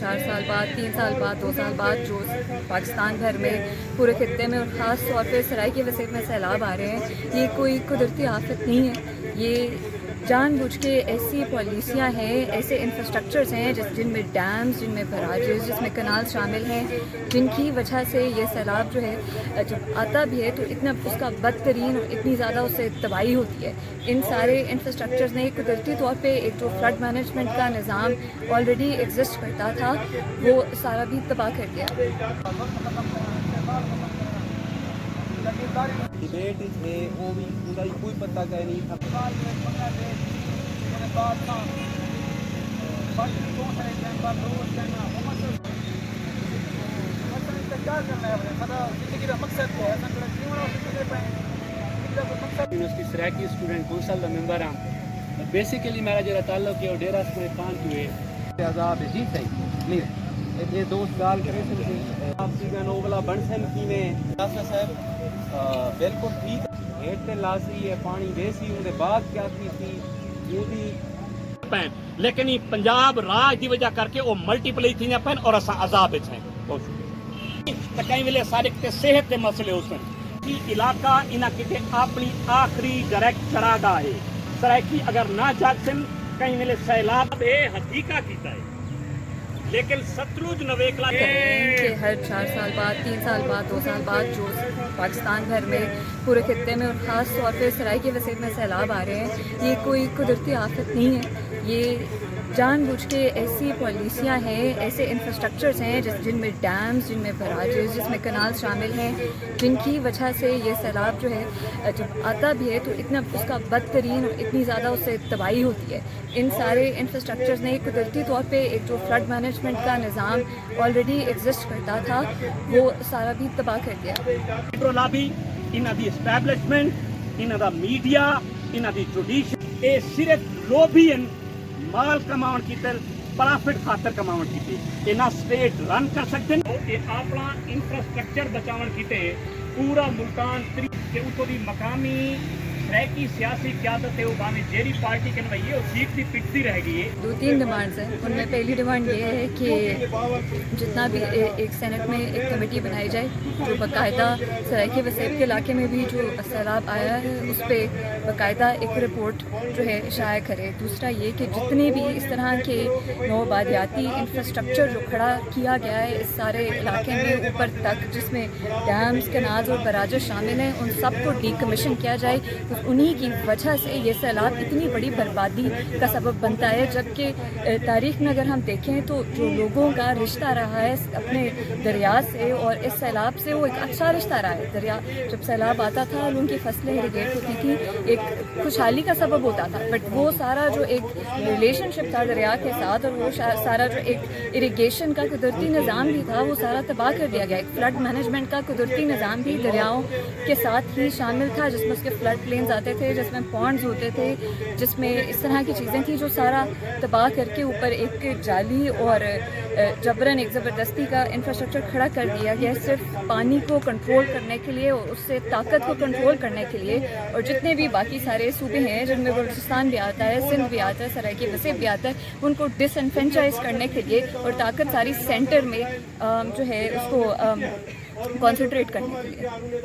4 साल बाद, 3 साल बाद, 2 साल बाद जो पाकिस्तान भर में पूरे खित्ते में और ख़ास तौर पे सराइकी वसीयत में सैलाब आ रहे हैं, ये कोई कुदरती आफत नहीं है। ये जानबूझ के ऐसी पॉलिसियाँ हैं, ऐसे इंफ्रास्ट्रक्चर्स हैं जिनमें डैम्स, जिनमें बराजेस, जिसमें कनाल शामिल हैं, जिनकी वजह से ये सैलाब जो है जब आता भी है तो इतना उसका बदतरीन और इतनी ज़्यादा उससे तबाही होती है। इन सारे इंफ्रास्ट्रक्चर्स ने कुदरती तौर पे एक जो फ्लड मैनेजमेंट का निज़ाम ऑलरेडी एग्जिस्ट करता था वो सारा भी तबाह कर दिया। डिबेट है वो भी पूरा कोई पता का नहीं था। यूनिवर्सिटी सराइकी स्टूडेंट कौंसल का मेंबर हाँ। बेसिकली मेरा जो ताल्लुक है डेरा स्कूल कान हुए आजाद जी सही ये दोस्त गाल करे आप नो वाला बन सन की में साहब बिल्कुल ठीक हेठ ते लासी है पानी देसी उनके बाद क्या थी यूदी पैन लेकिन ये पंजाब राज की वजह करके वो मल्टीप्लाई थी पैन और असा अजाब हैं तो कई वेले सारे किते सेहत के मसले उसमें कि इलाका इना किते अपनी आखिरी डायरेक्ट चरागाह है सराइकी अगर ना जागसन कई वेले सैलाब है हकीका कीता है लेकिन सतलुज नवेकला के हर 4 साल बाद, 3 साल बाद, 2 साल बाद जो पाकिस्तान भर में पूरे खित्ते में और ख़ास तौर पे सराइकी वसीयत में सैलाब आ रहे हैं, ये कोई कुदरती आफत नहीं है। ये जानबूझ के ऐसी पॉलिसियाँ हैं, ऐसे इंफ्रास्ट्रक्चर्स हैं जिनमें डैम्स, जिनमें बराजेस, जिसमें कनाल शामिल हैं, जिनकी वजह से ये सैलाब जो है जब आता भी है तो इतना उसका बदतरीन और इतनी ज़्यादा उससे तबाही होती है। इन सारे इंफ्रास्ट्रक्चर्स ने कुदरती तौर पे एक जो फ्लड मैनेजमेंट का निज़ाम ऑलरेडी एग्जिस्ट करता था वो सारा भी तबाह कर दिया। इन्हां दी एस्टैब्लिशमेंट इन्हां दा मीडिया इन्हां दी जुडिशरी ये सिर्फ लोबियन माल कमाउण कीते प्रॉफिट खातर कमाउण कीते ये ना स्टेट रन कर सकते ये अपना इंफ्रास्ट्रक्चर बचाउण कीते पूरा मुल्तान के उतो दी मकामी सराइकी सियासी क़यादत है वो भावे जेरी पार्टी के भाई ये सीट भी पिटती रह गई है। 2-3 डिमांड्स हैं, उनमें पहली डिमांड ये है कि जितना भी एक सेनेट में एक कमेटी बनाई जाए जो बाकायदा सराइकी वसीयत के इलाके में भी जो सैलाब आया है उस पर बाकायदा एक रिपोर्ट जो है शाया करे। दूसरा ये कि जितने भी इस तरह के नौआबादियाती इंफ्रास्ट्रक्चर जो खड़ा किया गया है इस सारे इलाके में ऊपर तक जिसमें डैम्स, कैनाल्स और बराजेस शामिल हैं उन सब को डीकमीशन किया जाए। उन्हीं की वजह से ये सैलाब इतनी बड़ी बर्बादी का सबब बनता है, जबकि तारीख में अगर हम देखें तो जो लोगों का रिश्ता रहा है अपने दरिया से और इस सैलाब से वो एक अच्छा रिश्ता रहा है। दरिया जब सैलाब आता था और उनकी फसलें इरिगेट होती थी एक खुशहाली का सबब होता था, बट वो सारा जो एक रिलेशनशिप था दरिया के साथ और वो सारा जो एक इरिगेशन का कुदरती निज़ाम भी था वो सारा तबाह कर दिया गया। एक फ्लड मैनेजमेंट का कुदरती निज़ाम भी दरियाओं के साथ ही शामिल था जिसमें उसके फ्लड प्लेन्स आते थे, जिसमें पॉन्ड्स होते थे, जिसमें इस तरह की चीज़ें थी जो सारा तबाह करके ऊपर एक जाली और जबरन एक ज़बरदस्ती का इंफ्रास्ट्रक्चर खड़ा कर दिया गया सिर्फ पानी को कंट्रोल करने के लिए और उससे ताकत को कंट्रोल करने के लिए। और जितने भी बाकी सारे सूबे हैं जिनमें बलूचिस्तान भी आता है, सिंध भी आता है, सराइकी वसीयत भी आता है, उनको डिसएनफ्रेंचाइज करने के लिए और ताकत सारी सेंटर में जो है उसको कॉन्सेंट्रेट करने के लिए।